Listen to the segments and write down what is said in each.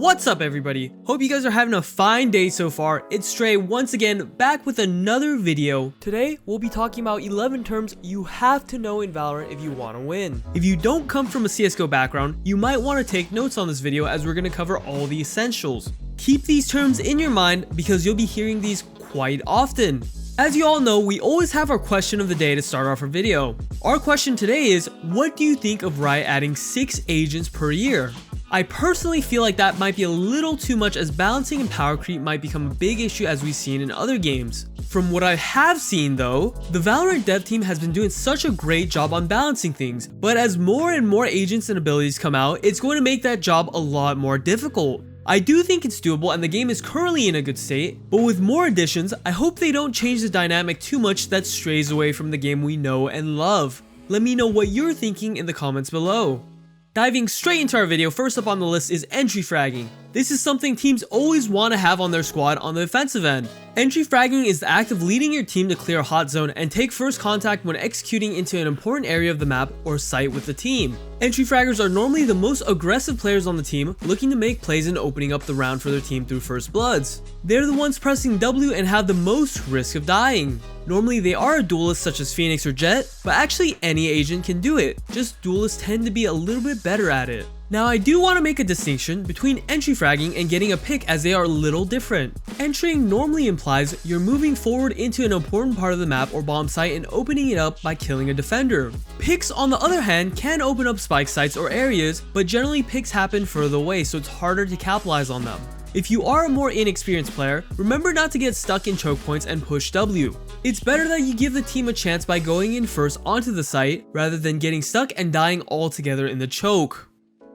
What's up everybody? Hope you guys are having a fine day so far. It's Stray once again back with another video. Today we'll be talking about 11 terms you have to know in Valorant if you want to win. If you don't come from a CSGO background, you might want to take notes on this video as we're going to cover all the essentials. Keep these terms in your mind because you'll be hearing these quite often. As you all know, we always have our question of the day to start off our video. Our question today is, what do you think of Riot adding 6 agents per year? I personally feel like that might be a little too much, as balancing and power creep might become a big issue as we've seen in other games. From what I have seen though, the Valorant dev team has been doing such a great job on balancing things, but as more and more agents and abilities come out, it's going to make that job a lot more difficult. I do think it's doable and the game is currently in a good state, but with more additions, I hope they don't change the dynamic too much that strays away from the game we know and love. Let me know what you're thinking in the comments below. Diving straight into our video, first up on the list is entry fragging. This is something teams always want to have on their squad on the offensive end. Entry fragging is the act of leading your team to clear a hot zone and take first contact when executing into an important area of the map or site with the team. Entry fraggers are normally the most aggressive players on the team, looking to make plays and opening up the round for their team through first bloods. They're the ones pressing W and have the most risk of dying. Normally they are a duelist such as Phoenix or Jet, but actually any agent can do it, just duelists tend to be a little bit better at it. Now I do want to make a distinction between entry fragging and getting a pick, as they are a little different. Entering normally implies you're moving forward into an important part of the map or bomb site and opening it up by killing a defender. Picks on the other hand can open up spike sites or areas, but generally picks happen further away, so it's harder to capitalize on them. If you are a more inexperienced player, remember not to get stuck in choke points and push W. It's better that you give the team a chance by going in first onto the site rather than getting stuck and dying altogether in the choke.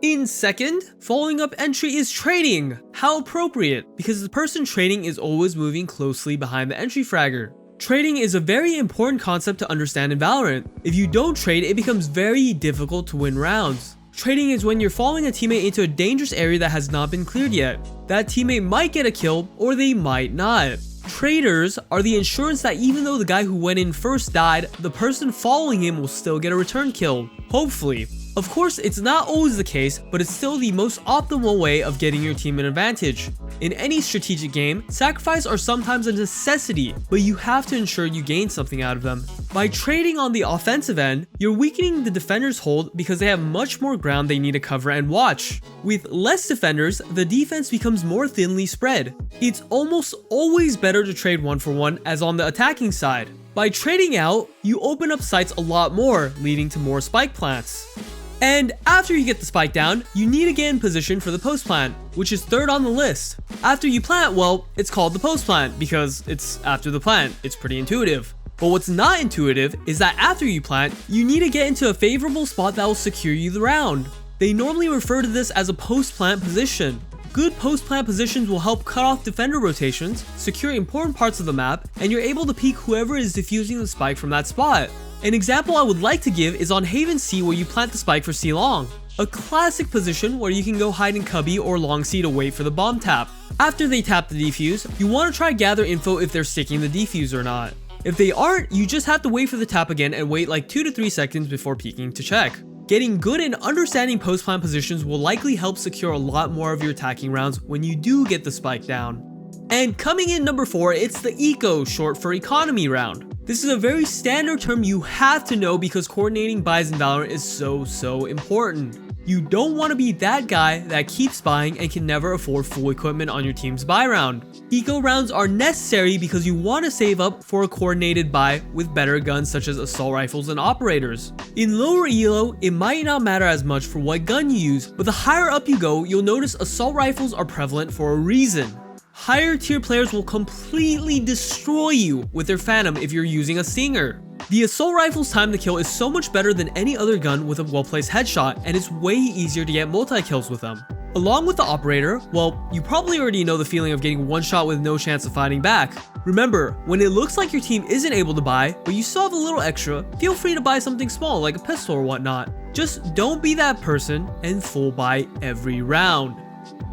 In second, following up entry is trading. How appropriate, because the person trading is always moving closely behind the entry fragger. Trading is a very important concept to understand in Valorant. If you don't trade, it becomes very difficult to win rounds. Trading is when you're following a teammate into a dangerous area that has not been cleared yet. That teammate might get a kill, or they might not. Traders are the insurance that even though the guy who went in first died, the person following him will still get a return kill. Hopefully. Of course, it's not always the case, but it's still the most optimal way of getting your team an advantage. In any strategic game, sacrifices are sometimes a necessity, but you have to ensure you gain something out of them. By trading on the offensive end, you're weakening the defender's hold because they have much more ground they need to cover and watch. With less defenders, the defense becomes more thinly spread. It's almost always better to trade 1-for-1 as on the attacking side. By trading out, you open up sites a lot more, leading to more spike plants. And after you get the spike down, you need to get in position for the post plant, which is third on the list. After you plant, well, it's called the post plant because it's after the plant. It's pretty intuitive. But what's not intuitive is that after you plant, you need to get into a favorable spot that will secure you the round. They normally refer to this as a post plant position. Good post plant positions will help cut off defender rotations, secure important parts of the map, and you're able to peek whoever is defusing the spike from that spot. An example I would like to give is on Haven C, where you plant the spike for C long. A classic position where you can go hide in cubby or long C to wait for the bomb tap. After they tap the defuse, you want to try gather info if they're sticking the defuse or not. If they aren't, you just have to wait for the tap again and wait like 2 to 3 seconds before peeking to check. Getting good and understanding post plant positions will likely help secure a lot more of your attacking rounds when you do get the spike down. And coming in number 4, it's the eco, short for economy round. This is a very standard term you have to know because coordinating buys in Valorant is so important. You don't want to be that guy that keeps buying and can never afford full equipment on your team's buy round. Eco rounds are necessary because you want to save up for a coordinated buy with better guns such as assault rifles and operators. In lower elo, it might not matter as much for what gun you use, but the higher up you go, you'll notice assault rifles are prevalent for a reason. Higher tier players will completely destroy you with their Phantom if you're using a Stinger. The assault rifle's time to kill is so much better than any other gun with a well-placed headshot, and it's way easier to get multi-kills with them. Along with the operator, well, you probably already know the feeling of getting one shot with no chance of fighting back. Remember, when it looks like your team isn't able to buy, but you still have a little extra, feel free to buy something small like a pistol or whatnot. Just don't be that person and full buy every round.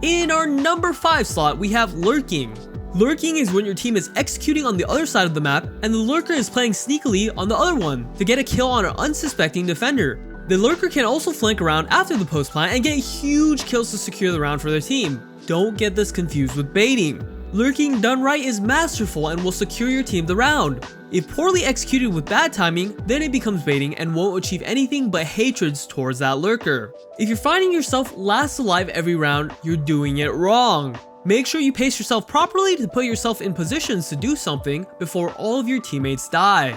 In our number 5 slot, we have lurking. Lurking is when your team is executing on the other side of the map and the lurker is playing sneakily on the other one to get a kill on an unsuspecting defender. The lurker can also flank around after the post plant and get huge kills to secure the round for their team. Don't get this confused with baiting. Lurking done right is masterful and will secure your team the round. If poorly executed with bad timing, then it becomes baiting and won't achieve anything but hatreds towards that lurker. If you're finding yourself last alive every round, you're doing it wrong. Make sure you pace yourself properly to put yourself in positions to do something before all of your teammates die.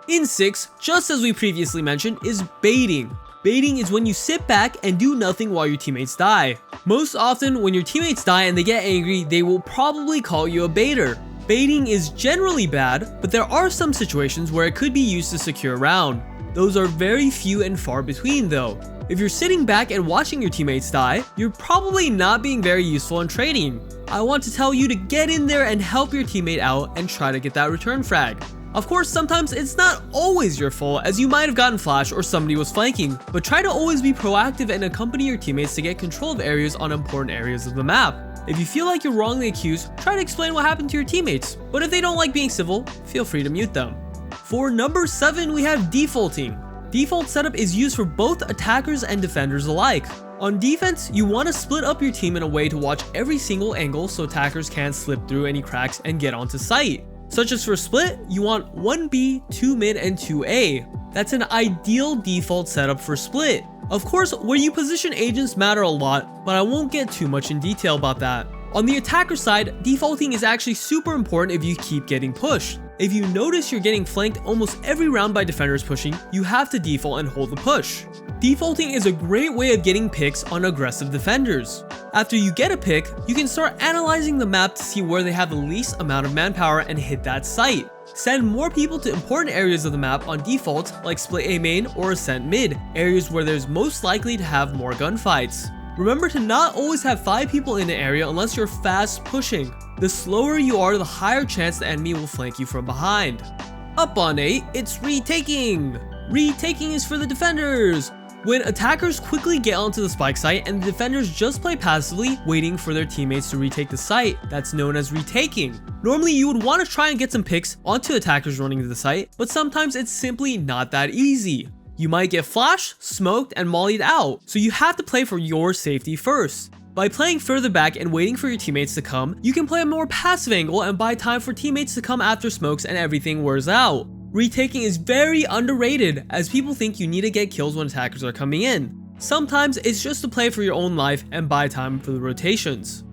In 6, just as we previously mentioned, is baiting. Baiting is when you sit back and do nothing while your teammates die. Most often, when your teammates die and they get angry, they will probably call you a baiter. Baiting is generally bad, but there are some situations where it could be used to secure a round. Those are very few and far between though. If you're sitting back and watching your teammates die, you're probably not being very useful in trading. I want to tell you to get in there and help your teammate out and try to get that return frag. Of course, sometimes it's not always your fault, as you might have gotten flash or somebody was flanking, but try to always be proactive and accompany your teammates to get control of areas on important areas of the map. If you feel like you're wrongly accused, try to explain what happened to your teammates, but if they don't like being civil, feel free to mute them. For number 7, we have defaulting. Default setup is used for both attackers and defenders alike. On defense, you want to split up your team in a way to watch every single angle so attackers can't slip through any cracks and get onto site. Such as for split, you want 1B, 2 mid, and 2A. That's an ideal default setup for split. Of course, where you position agents matter a lot, but I won't get too much in detail about that. On the attacker side, defaulting is actually super important if you keep getting pushed. If you notice you're getting flanked almost every round by defenders pushing, you have to default and hold the push. Defaulting is a great way of getting picks on aggressive defenders. After you get a pick, you can start analyzing the map to see where they have the least amount of manpower and hit that site. Send more people to important areas of the map on default, like split A main or ascent mid, areas where there's most likely to have more gunfights. Remember to not always have 5 people in an area unless you're fast pushing. The slower you are, the higher chance the enemy will flank you from behind. Up on 8, it's retaking. Retaking is for the defenders. When attackers quickly get onto the spike site and the defenders just play passively, waiting for their teammates to retake the site, that's known as retaking. Normally you would want to try and get some picks onto attackers running to the site, but sometimes it's simply not that easy. You might get flashed, smoked, and mollied out, so you have to play for your safety first. By playing further back and waiting for your teammates to come, you can play a more passive angle and buy time for teammates to come after smokes and everything wears out. Retaking is very underrated, as people think you need to get kills when attackers are coming in. Sometimes it's just to play for your own life and buy time for the rotations.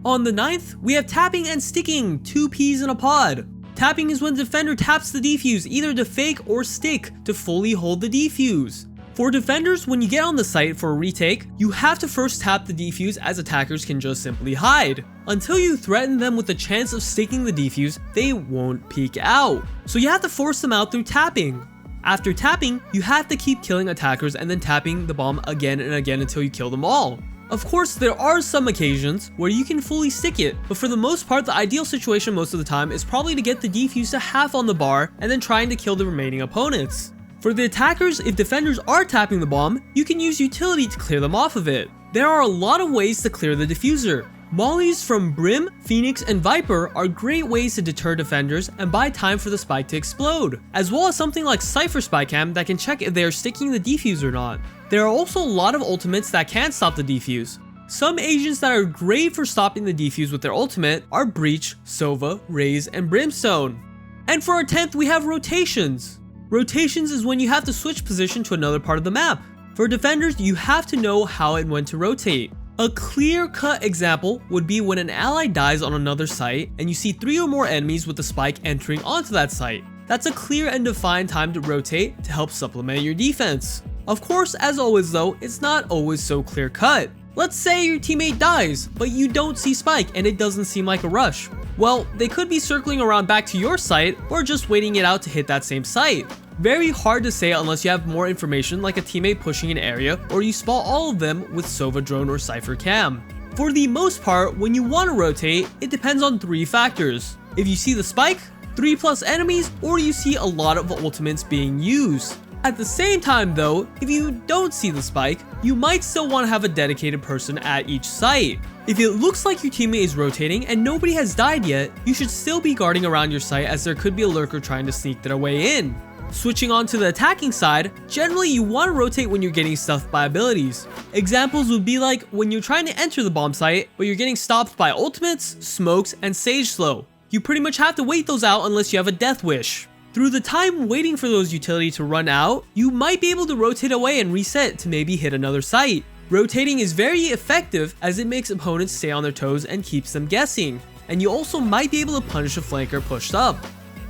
On the 9th, we have tapping and sticking, 2 peas in a pod. Tapping is when the defender taps the defuse either to fake or stick to fully hold the defuse. For defenders, when you get on the site for a retake, you have to first tap the defuse, as attackers can just simply hide. Until you threaten them with the chance of sticking the defuse, they won't peek out. So you have to force them out through tapping. After tapping, you have to keep killing attackers and then tapping the bomb again and again until you kill them all. Of course, there are some occasions where you can fully stick it, but for the most part, the ideal situation most of the time is probably to get the defuse to half on the bar and then trying to kill the remaining opponents. For the attackers, if defenders are tapping the bomb, you can use utility to clear them off of it. There are a lot of ways to clear the diffuser. Mollies from Brim, Phoenix, and Viper are great ways to deter defenders and buy time for the spike to explode, as well as something like Cypher Spycam that can check if they are sticking the defuse or not. There are also a lot of ultimates that can stop the defuse. Some agents that are great for stopping the defuse with their ultimate are Breach, Sova, Raze, and Brimstone. And for our 10th, we have rotations. Rotations is when you have to switch position to another part of the map. For defenders, you have to know how and when to rotate. A clear-cut example would be when an ally dies on another site and you see 3 or more enemies with the spike entering onto that site. That's a clear and defined time to rotate to help supplement your defense. Of course, as always though, it's not always so clear-cut. Let's say your teammate dies, but you don't see spike and it doesn't seem like a rush. Well, they could be circling around back to your site or just waiting it out to hit that same site. Very hard to say unless you have more information like a teammate pushing an area or you spot all of them with Sova drone or Cypher cam. For the most part, when you want to rotate, it depends on 3 factors. If you see the spike, 3+ enemies, or you see a lot of ultimates being used. At the same time though, if you don't see the spike, you might still want to have a dedicated person at each site. If it looks like your teammate is rotating and nobody has died yet, you should still be guarding around your site as there could be a lurker trying to sneak their way in. Switching on to the attacking side, generally you want to rotate when you're getting stuffed by abilities. Examples would be like when you're trying to enter the bomb site, but you're getting stopped by ultimates, smokes, and sage slow. You pretty much have to wait those out unless you have a death wish. Through the time waiting for those utility to run out, you might be able to rotate away and reset to maybe hit another site. Rotating is very effective as it makes opponents stay on their toes and keeps them guessing. And you also might be able to punish a flanker pushed up.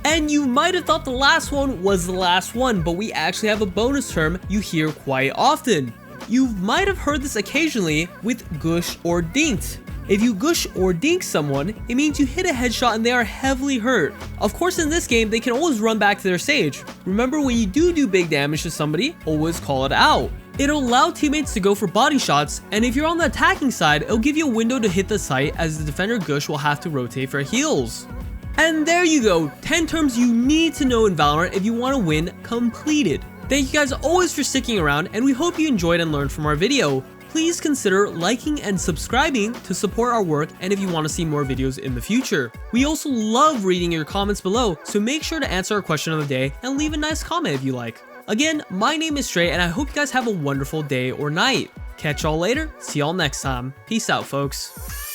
And you might have thought the last one was the last one, but we actually have a bonus term you hear quite often. You might have heard this occasionally with gush or dinked. If you gush or dink someone, it means you hit a headshot and they are heavily hurt. Of course, in this game, they can always run back to their stage. Remember, when you do big damage to somebody, always call it out. It'll allow teammates to go for body shots, and if you're on the attacking side, it'll give you a window to hit the site as the defender gush will have to rotate for heals. And there you go, 10 terms you need to know in Valorant if you want to win completed. Thank you guys always for sticking around, and we hope you enjoyed and learned from our video. Please consider liking and subscribing to support our work and if you want to see more videos in the future. We also love reading your comments below, so make sure to answer our question of the day and leave a nice comment if you like. Again, my name is Stray and I hope you guys have a wonderful day or night. Catch y'all later, see y'all next time. Peace out, folks.